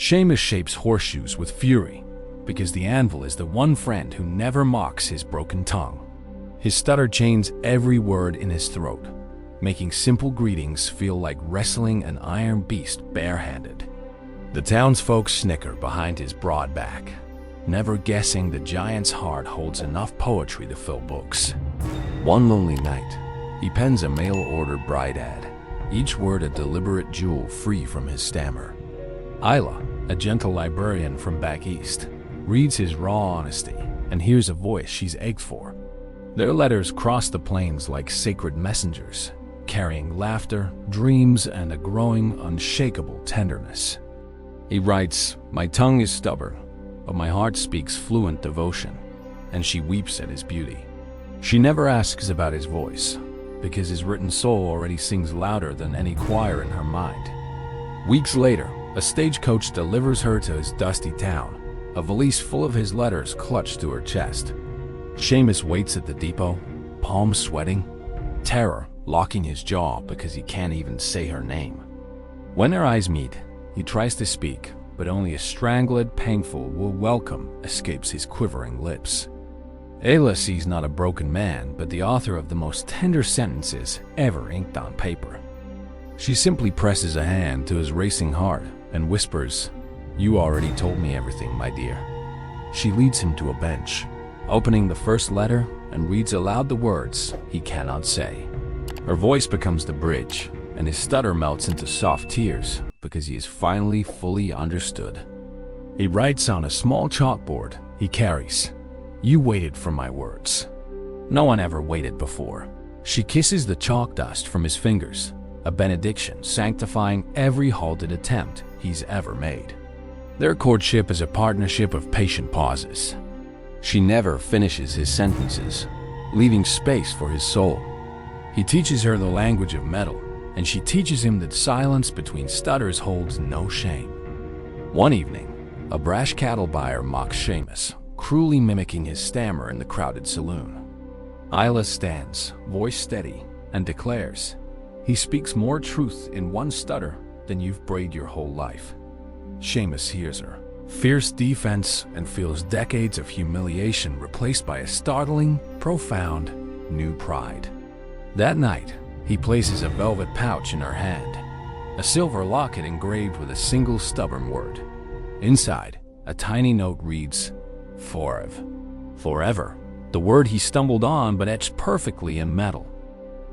Seamus shapes horseshoes with fury, because the anvil is the one friend who never mocks his broken tongue. His stutter chains every word in his throat, making simple greetings feel like wrestling an iron beast barehanded. The townsfolk snicker behind his broad back, never guessing the giant's heart holds enough poetry to fill books. One lonely night, he pens a mail-order bride ad, each word a deliberate jewel free from his stammer. Isla, a gentle librarian from back east, reads his raw honesty and hears a voice she's ached for. Their letters cross the plains like sacred messengers, carrying laughter, dreams, and a growing, unshakable tenderness. He writes, "My tongue is stubborn, but my heart speaks fluent devotion," and she weeps at his beauty. She never asks about his voice, because his written soul already sings louder than any choir in her mind. Weeks later, a stagecoach delivers her to his dusty town, a valise full of his letters clutched to her chest. Seamus waits at the depot, palms sweating, terror locking his jaw because he can't even say her name. When their eyes meet, he tries to speak, but only a strangled, painful welcome escapes his quivering lips. Isla sees not a broken man, but the author of the most tender sentences ever inked on paper. She simply presses a hand to his racing heart and whispers, "You already told me everything, my dear." She leads him to a bench, opening the first letter and reads aloud the words he cannot say. Her voice becomes the bridge, and his stutter melts into soft tears because he is finally fully understood. He writes on a small chalkboard he carries, "You waited for my words. No one ever waited before." She kisses the chalk dust from his fingers, a benediction sanctifying every halted attempt he's ever made. Their courtship is a partnership of patient pauses. She never finishes his sentences, leaving space for his soul. He teaches her the language of metal, and she teaches him that silence between stutters holds no shame. One evening, a brash cattle buyer mocks Seamus, cruelly mimicking his stammer in the crowded saloon. Isla stands, voice steady, and declares, "He speaks more truth in one stutter than you've brayed your whole life." Seamus hears her, fierce defense, and feels decades of humiliation replaced by a startling, profound, new pride. That night, he places a velvet pouch in her hand, a silver locket engraved with a single stubborn word. Inside, a tiny note reads, "Forever." Forever, the word he stumbled on but etched perfectly in metal.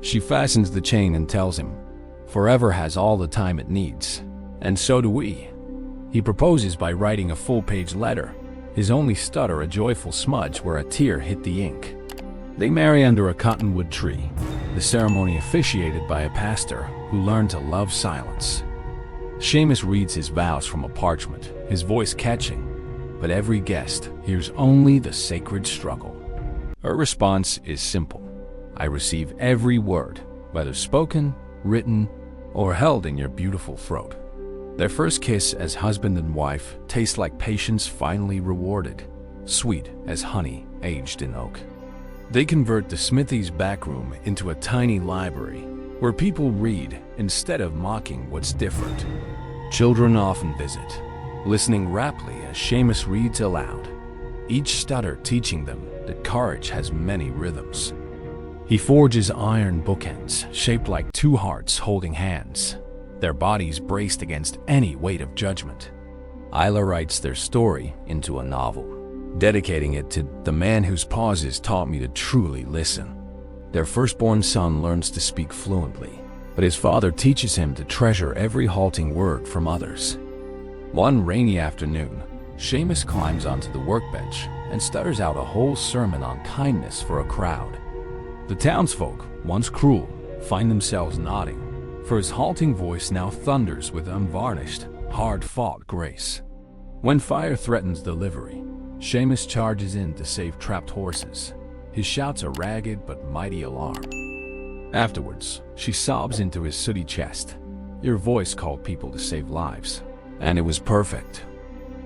She fastens the chain and tells him, "Forever has all the time it needs, and so do we." He proposes by writing a full-page letter, his only stutter a joyful smudge where a tear hit the ink. They marry under a cottonwood tree, the ceremony officiated by a pastor who learned to love silence. Seamus reads his vows from a parchment, his voice catching, but every guest hears only the sacred struggle. Her response is simple: "I receive every word, whether spoken, written, or held in your beautiful throat." Their first kiss as husband and wife tastes like patience finally rewarded, sweet as honey aged in oak. They convert the smithy's back room into a tiny library where people read instead of mocking what's different. Children often visit, listening raptly as Seamus reads aloud, each stutter teaching them that courage has many rhythms. He forges iron bookends shaped like two hearts holding hands, their bodies braced against any weight of judgment. Isla writes their story into a novel, dedicating it to the man whose pauses taught me to truly listen. Their firstborn son learns to speak fluently, but his father teaches him to treasure every halting word from others. One rainy afternoon, Seamus climbs onto the workbench and stutters out a whole sermon on kindness for a crowd. The townsfolk, once cruel, find themselves nodding, for his halting voice now thunders with unvarnished, hard-fought grace. When fire threatens the livery, Seamus charges in to save trapped horses, his shouts a ragged but mighty alarm. Afterwards, she sobs into his sooty chest. "Your voice called people to save lives, and it was perfect."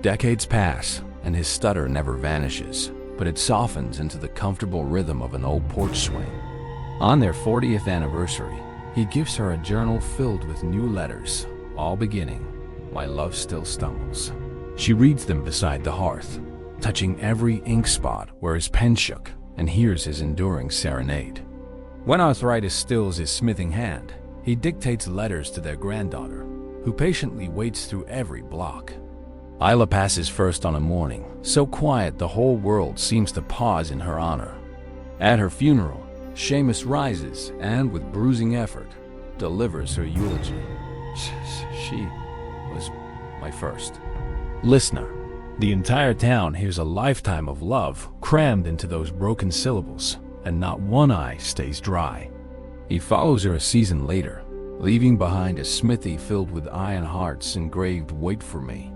Decades pass, and his stutter never vanishes, but it softens into the comfortable rhythm of an old porch swing. On their 40th anniversary, he gives her a journal filled with new letters, all beginning, my love still stumbles. She reads them beside the hearth, touching every ink spot where his pen shook, and hears his enduring serenade. When arthritis stills his smithing hand, he dictates letters to their granddaughter, who patiently waits through every block. Isla passes first on a morning, so quiet the whole world seems to pause in her honor. At her funeral, Seamus rises and, with bruising effort, delivers her eulogy. She was my first. Listener, the entire town hears a lifetime of love crammed into those broken syllables, and not one eye stays dry. He follows her a season later, leaving behind a smithy filled with iron hearts engraved "Wait for me."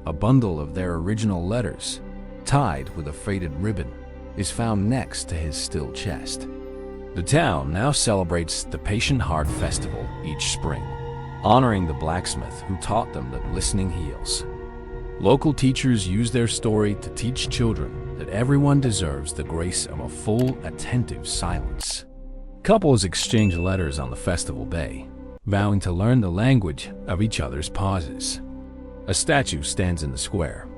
A bundle of their original letters, tied with a faded ribbon, is found next to his still chest. The town now celebrates the Patient Heart Festival each spring, honoring the blacksmith who taught them that listening heals. Local teachers use their story to teach children that everyone deserves the grace of a full, attentive silence. Couples exchange letters on the festival day, vowing to learn the language of each other's pauses. A statue stands in the square,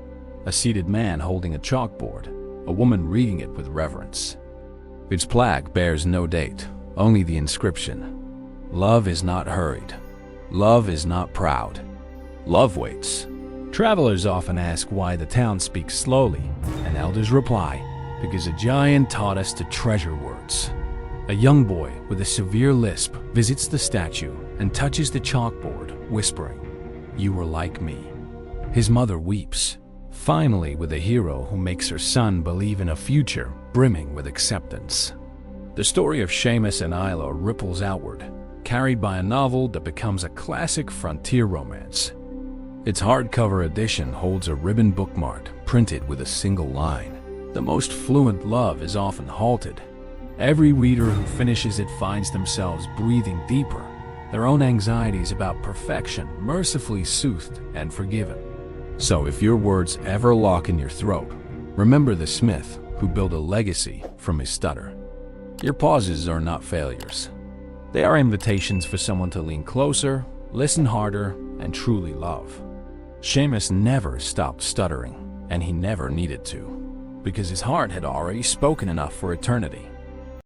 a seated man holding a chalkboard, a woman reading it with reverence. Its plaque bears no date, only the inscription: "Love is not hurried. Love is not proud. Love waits." Travelers often ask why the town speaks slowly, and elders reply, "Because a giant taught us to treasure words." A young boy with a severe lisp visits the statue and touches the chalkboard, whispering, "You were like me." His mother weeps, finally with a hero who makes her son believe in a future brimming with acceptance. The story of Seamus and Isla ripples outward, carried by a novel that becomes a classic frontier romance. Its hardcover edition holds a ribbon bookmark printed with a single line. The most fluent love is often halted. Every reader who finishes it finds themselves breathing deeper, their own anxieties about perfection mercifully soothed and forgiven. So if your words ever lock in your throat, remember the smith who built a legacy from his stutter. Your pauses are not failures. They are invitations for someone to lean closer, listen harder, and truly love. Seamus never stopped stuttering, and he never needed to, because his heart had already spoken enough for eternity.